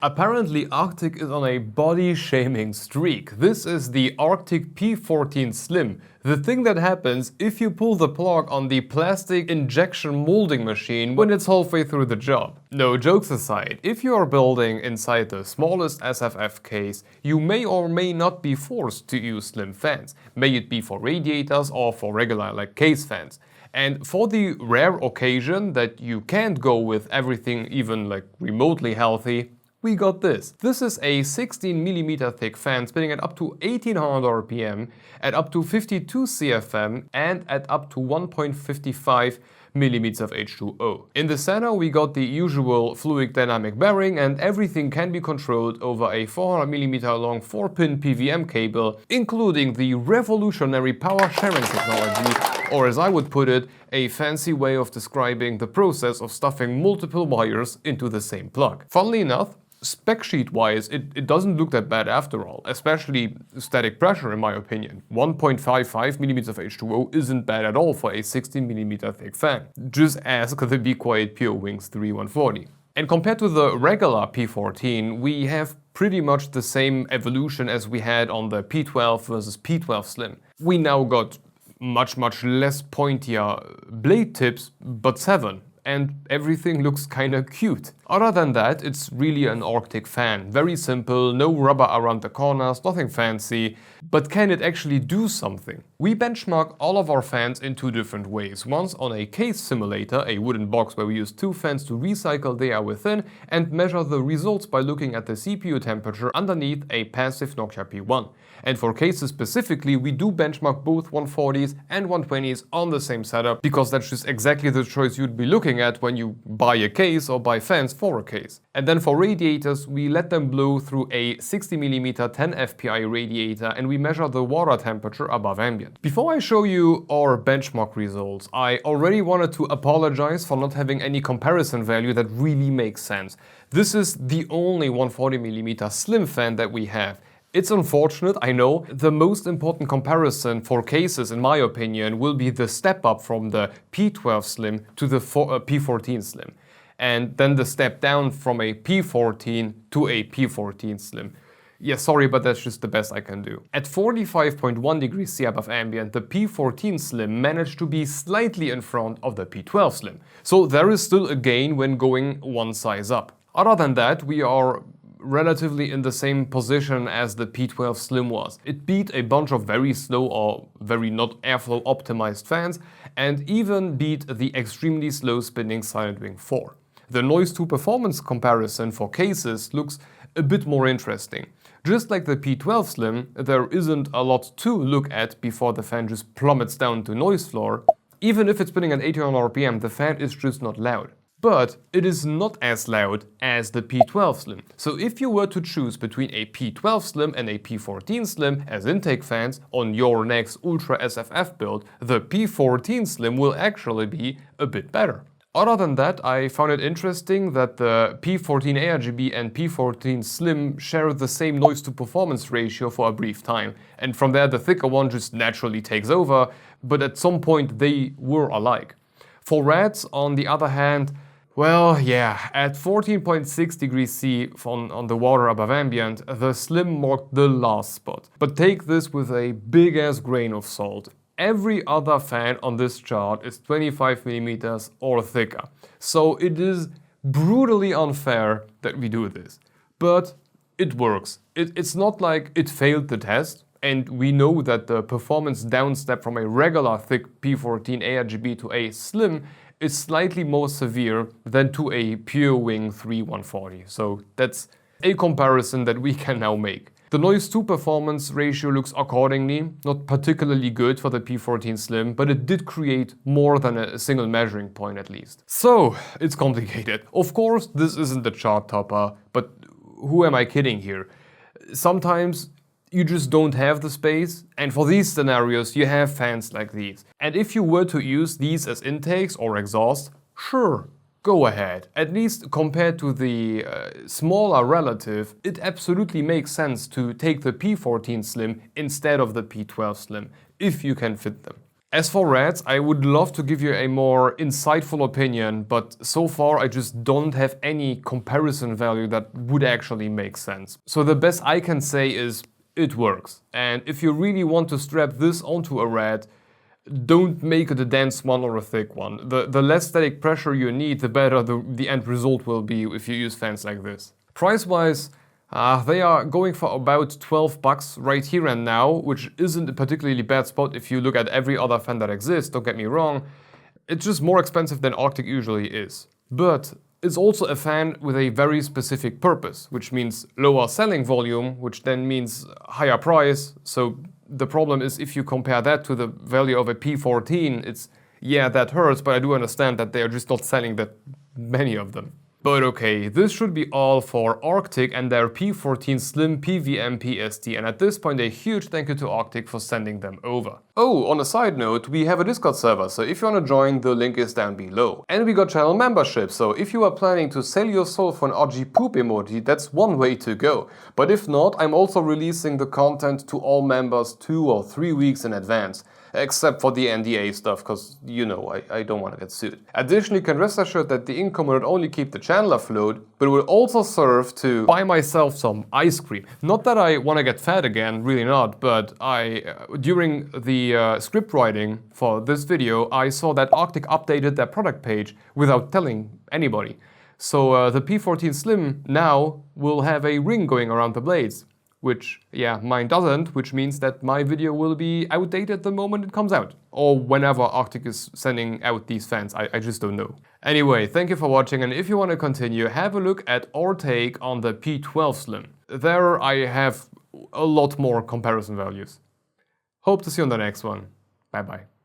Apparently Arctic is on a body shaming streak. This is the Arctic P14 Slim, the thing that happens if you pull the plug on the plastic injection molding machine when it's halfway through the job. No, jokes aside, if you are building inside the smallest SFF case, you may or may not be forced to use slim fans, may it be for radiators or for regular like case fans. And for the rare occasion that you can't go with everything even like remotely healthy, we got this. This is a 16mm thick fan spinning at up to 1800 RPM, at up to 52 CFM and at up to 1.55 millimeters of H2O. In the center we got the usual fluid dynamic bearing, and everything can be controlled over a 400mm long 4-pin PWM cable, including the revolutionary power sharing technology, or as I would put it, a fancy way of describing the process of stuffing multiple wires into the same plug. Funnily enough, spec sheet wise, it doesn't look that bad after all, especially static pressure in my opinion. 1.55 millimeters of H2O isn't bad at all for a 16mm thick fan. Just ask the Be Quiet Pure Wings 3140. And compared to the regular P14, we have pretty much the same evolution as we had on the P12 versus P12 Slim. We now got much less pointier blade tips, but 7. And everything looks kinda cute. Other than that, it's really an Arctic fan. Very simple, no rubber around the corners, nothing fancy. But can it actually do something? We benchmark all of our fans in 2 different ways. Once on a case simulator, a wooden box where we use 2 fans to recycle the air within and measure the results by looking at the CPU temperature underneath a passive Nokia P1. And for cases specifically, we do benchmark both 140s and 120s on the same setup, because that's just exactly the choice you'd be looking at when you buy a case or buy fans for a case. And then for radiators, we let them blow through a 60mm 10 FPI radiator and we measure the water temperature above ambient. Before I show you our benchmark results, I already wanted to apologize for not having any comparison value that really makes sense. This is the only 140mm slim fan that we have. It's unfortunate, I know. The most important comparison for cases, in my opinion, will be the step up from the P12 Slim to the P14 Slim. And then the step down from a P14 to a P14 Slim. Yeah, sorry, but that's just the best I can do. At 45.1 degrees C above ambient, the P14 Slim managed to be slightly in front of the P12 Slim. So there is still a gain when going one size up. Other than that, we are relatively in the same position as the P12 Slim was. It beat a bunch of very slow or very not airflow optimized fans, and even beat the extremely slow spinning Silentwing 4. The noise to performance comparison for cases looks a bit more interesting. Just like the P12 Slim, there isn't a lot to look at before the fan just plummets down to noise floor. Even if it's spinning at 800 RPM, the fan is just not loud. But it is not as loud as the P12 Slim. So if you were to choose between a P12 Slim and a P14 Slim as intake fans on your next Ultra SFF build, the P14 Slim will actually be a bit better. Other than that, I found it interesting that the P14 ARGB and P14 Slim share the same noise to performance ratio for a brief time. And from there the thicker one just naturally takes over, but at some point they were alike. For Rads, on the other hand, well, yeah, at 14.6 degrees C on the water above ambient, the Slim marked the last spot. But take this with a big ass grain of salt. Every other fan on this chart is 25mm or thicker. So it is brutally unfair that we do this. But it works. It's not like it failed the test. And we know that the performance downstep from a regular thick P14 ARGB to a Slim is slightly more severe than to a Pure Wing 3140. So that's a comparison that we can now make. The noise to performance ratio looks accordingly, not particularly good for the P14 Slim, but it did create more than a single measuring point at least. So it's complicated. Of course, this isn't the chart topper, but who am I kidding here? Sometimes you just don't have the space, and for these scenarios you have fans like these. And if you were to use these as intakes or exhaust, sure, go ahead. At least compared to the smaller relative, it absolutely makes sense to take the P14 Slim instead of the P12 Slim, if you can fit them. As for rats, I would love to give you a more insightful opinion, but so far I just don't have any comparison value that would actually make sense. So the best I can say is it works. And if you really want to strap this onto a rat, don't make it a dense one or a thick one. The less static pressure you need, the better the end result will be if you use fans like this. Price-wise, they are going for about $12 right here and now, which isn't a particularly bad spot if you look at every other fan that exists, don't get me wrong. It's just more expensive than Arctic usually is. But it's also a fan with a very specific purpose, which means lower selling volume, which then means higher price. So the problem is if you compare that to the value of a P14, it's, yeah, that hurts, but I do understand that they are just not selling that many of them. But okay, this should be all for Arctic and their P14 Slim PVM PST, and at this point a huge thank you to Arctic for sending them over. Oh, on a side note, we have a Discord server, so if you wanna join, the link is down below. And we got channel membership, so if you are planning to sell your soul for an RG poop emoji, that's one way to go. But if not, I'm also releasing the content to all members 2 or 3 weeks in advance. Except for the NDA stuff, because, you know, I don't want to get sued. Additionally, you can rest assured that the income will not only keep the channel afloat, but it will also serve to buy myself some ice cream. Not that I want to get fat again, really not, but during the script writing for this video, I saw that Arctic updated their product page without telling anybody. So the P14 Slim now will have a ring going around the blades. Which, yeah, mine doesn't, which means that my video will be outdated the moment it comes out. Or whenever Arctic is sending out these fans, I just don't know. Anyway, thank you for watching, and if you want to continue, have a look at our take on the P12 Slim. There I have a lot more comparison values. Hope to see you on the next one. Bye bye.